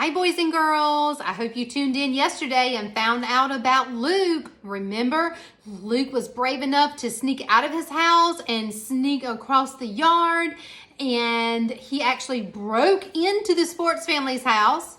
Hi, boys and girls. I hope you tuned in yesterday and found out about Luke. Remember, Luke was brave enough to sneak out of his house and sneak across the yard, and he actually broke into the Sports family's house.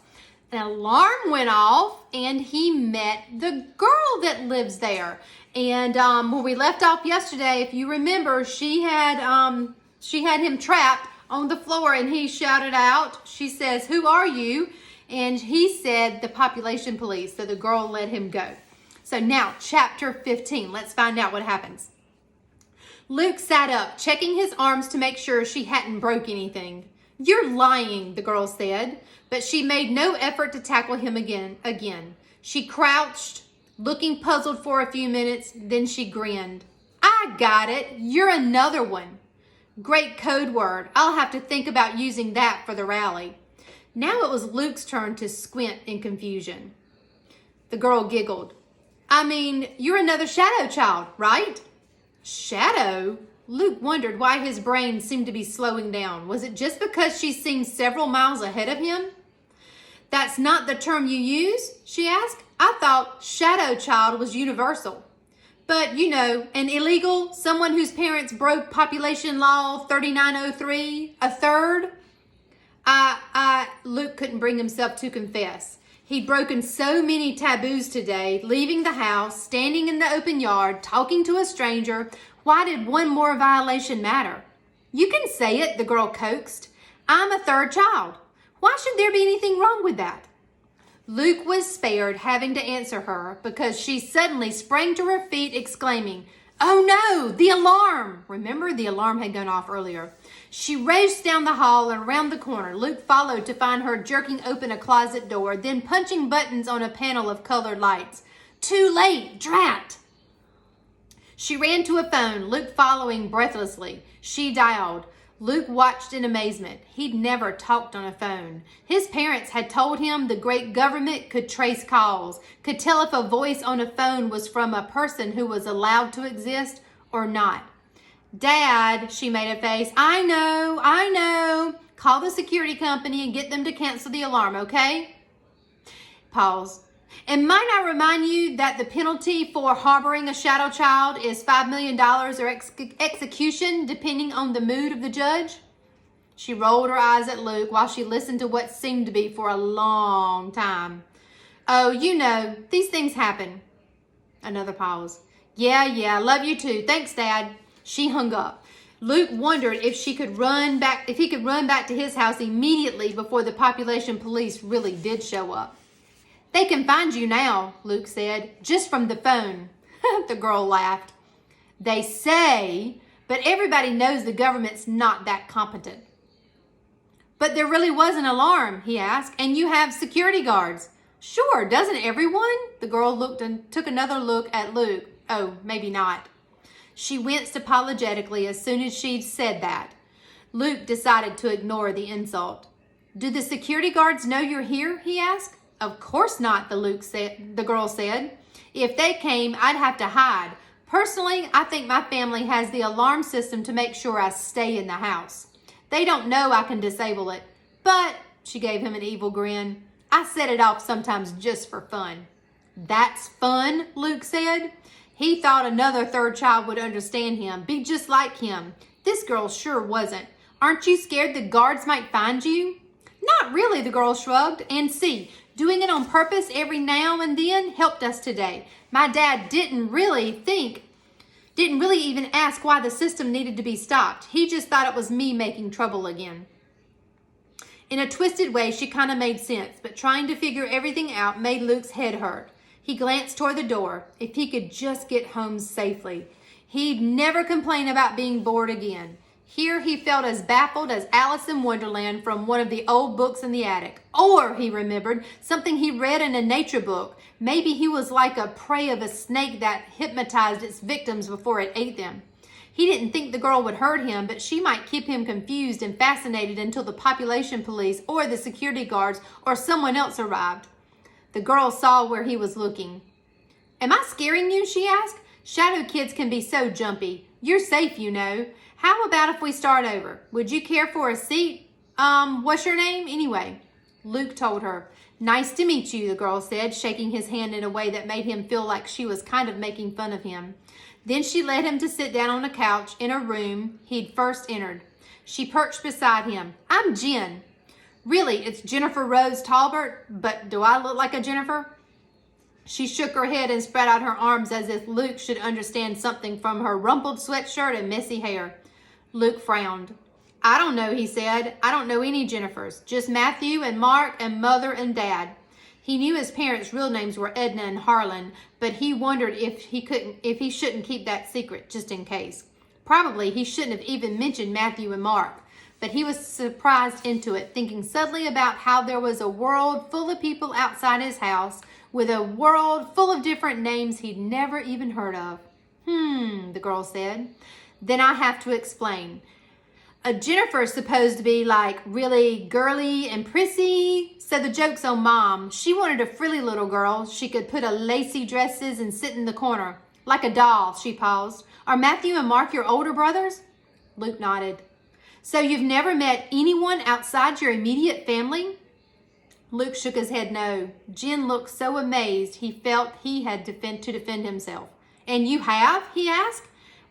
The alarm went off, and he met the girl that lives there. And when we left off yesterday, if you remember, she had him trapped on the floor, and he shouted out. She says, "Who are you?" And he said, "The population police." So the girl let him go. So now, chapter 15. Let's find out what happens. Luke sat up, checking his arms to make sure she hadn't broke anything. "You're lying," the girl said, but she made no effort to tackle him again. She crouched, looking puzzled for a few minutes, then she grinned. "I got it. You're another one." "Great code word. I'll have to think about using that for the rally." Now it was Luke's turn to squint in confusion. The girl giggled. "I mean, you're another shadow child, right?" Shadow? Luke wondered why his brain seemed to be slowing down. Was it just because she seemed several miles ahead of him? "That's not the term you use?" she asked. "I thought shadow child was universal. But, you know, an illegal, someone whose parents broke population law 3903, a third." Luke couldn't bring himself to confess. He'd broken so many taboos today, leaving the house, standing in the open yard, talking to a stranger. Why did one more violation matter? "You can say it," the girl coaxed. "I'm a third child. Why should there be anything wrong with that?" Luke was spared having to answer her because she suddenly sprang to her feet, exclaiming, "Oh no, the alarm!" Remember, the alarm had gone off earlier. She raced down the hall and around the corner. Luke followed to find her jerking open a closet door, then punching buttons on a panel of colored lights. Too late, drat! She ran to a phone, Luke following breathlessly. She dialed. Luke watched in amazement. He'd never talked on a phone. His parents had told him the great government could trace calls, could tell if a voice on a phone was from a person who was allowed to exist or not. "Dad," she made a face, I know. Call the security company and get them to cancel the alarm, okay?" Pause. "And might I remind you that the penalty for harboring a shadow child is $5 million or execution, depending on the mood of the judge?" She rolled her eyes at Luke while she listened to what seemed to be for a long time. "Oh, you know, these things happen." Another pause. Yeah, love you too. Thanks, Dad." She hung up. Luke wondered if he could run back to his house immediately before the population police really did show up. "They can find you now," Luke said, "just from the phone." The girl laughed. "They say, but everybody knows the government's not that competent." "But there really was an alarm," he asked, "and you have security guards." "Sure, doesn't everyone?" The girl looked and took another look at Luke. Oh, maybe not. She winced apologetically as soon as she'd said that. Luke decided to ignore the insult. "Do the security guards know you're here?" he asked. "Of course not," the girl said. "If they came, I'd have to hide. Personally, I think my family has the alarm system to make sure I stay in the house. They don't know I can disable it. But," she gave him an evil grin, "I set it off sometimes just for fun." "That's fun," Luke said. He thought another third child would understand him, be just like him. This girl sure wasn't. "Aren't you scared the guards might find you?" "Not really," the girl shrugged. "And see, doing it on purpose every now and then helped us today. My dad didn't really even ask why the system needed to be stopped. He just thought it was me making trouble again." In a twisted way, she kind of made sense, but trying to figure everything out made Luke's head hurt. He glanced toward the door. If he could just get home safely, he'd never complain about being bored again. Here he felt as baffled as Alice in Wonderland from one of the old books in the attic. Or, he remembered, something he read in a nature book. Maybe he was like a prey of a snake that hypnotized its victims before it ate them. He didn't think the girl would hurt him, but she might keep him confused and fascinated until the population police or the security guards or someone else arrived. The girl saw where he was looking. "Am I scaring you?" she asked. "Shadow kids can be so jumpy. You're safe, you know. How about if we start over? Would you care for a seat? What's your name? Anyway." Luke told her. Nice to meet you, the girl said, shaking his hand in a way that made him feel like she was kind of making fun of him. Then she led him to sit down on a couch in a room he'd first entered. She perched beside him. I'm Jen. Really, it's Jennifer Rose Talbert, but do I look like a Jennifer? She shook her head and spread out her arms as if Luke should understand something from her rumpled sweatshirt and messy hair. Luke frowned. I don't know, he said. I don't know any Jennifers. Just Matthew and Mark and Mother and Dad. He knew his parents' real names were Edna and Harlan, but he wondered if he shouldn't keep that secret, just in case. Probably he shouldn't have even mentioned Matthew and Mark, but he was surprised into it, thinking suddenly about how there was a world full of people outside his house with a world full of different names he'd never even heard of. The girl said. Then I have to explain. A Jennifer is supposed to be like really girly and prissy, so the joke's on Mom. She wanted a frilly little girl she could put on lacy dresses and sit in the corner. Like a doll, she paused. Are Matthew and Mark your older brothers? Luke nodded. So you've never met anyone outside your immediate family? Luke shook his head no. Jen looked so amazed he felt he had to defend himself. And you have? He asked,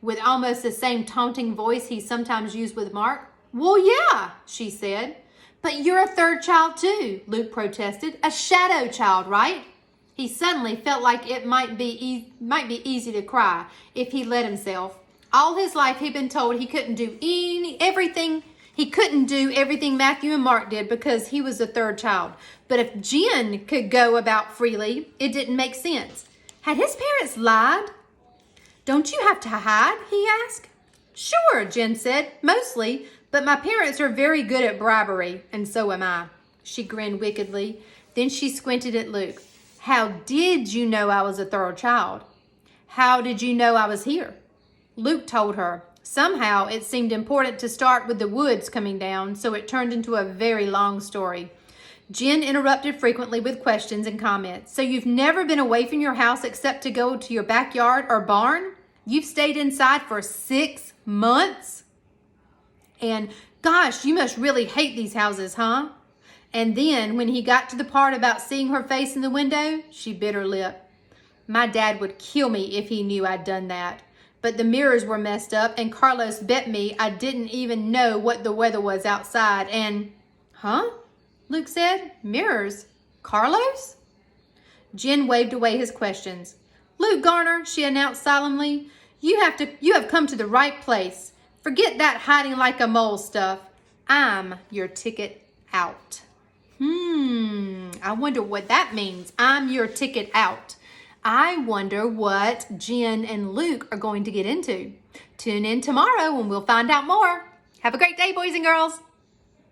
with almost the same taunting voice he sometimes used with Mark. Well, yeah, she said. But you're a third child too, Luke protested. A shadow child, right? He suddenly felt like it might be easy to cry if he let himself. All his life he'd been told he couldn't do everything Matthew and Mark did because he was the third child. But if Jen could go about freely, it didn't make sense. Had his parents lied? Don't you have to hide? He asked. Sure, Jen said, mostly, but my parents are very good at bribery, and so am I. She grinned wickedly. Then she squinted at Luke. How did you know I was a third child? How did you know I was here? Luke told her. Somehow it seemed important to start with the woods coming down, so it turned into a very long story. Jen interrupted frequently with questions and comments. So you've never been away from your house except to go to your backyard or barn? You've stayed inside for 6 months? And gosh, you must really hate these houses, huh? And then when he got to the part about seeing her face in the window, she bit her lip. My dad would kill me if he knew I'd done that. But the mirrors were messed up and Carlos bet me I didn't even know what the weather was outside and... Huh? Luke said. Mirrors? Carlos? Jen waved away his questions. Luke Garner, she announced solemnly, you have come to the right place. Forget that hiding like a mole stuff. I'm your ticket out. I wonder what that means. I'm your ticket out. I wonder what Jen and Luke are going to get into. Tune in tomorrow and we'll find out more. Have a great day, boys and girls.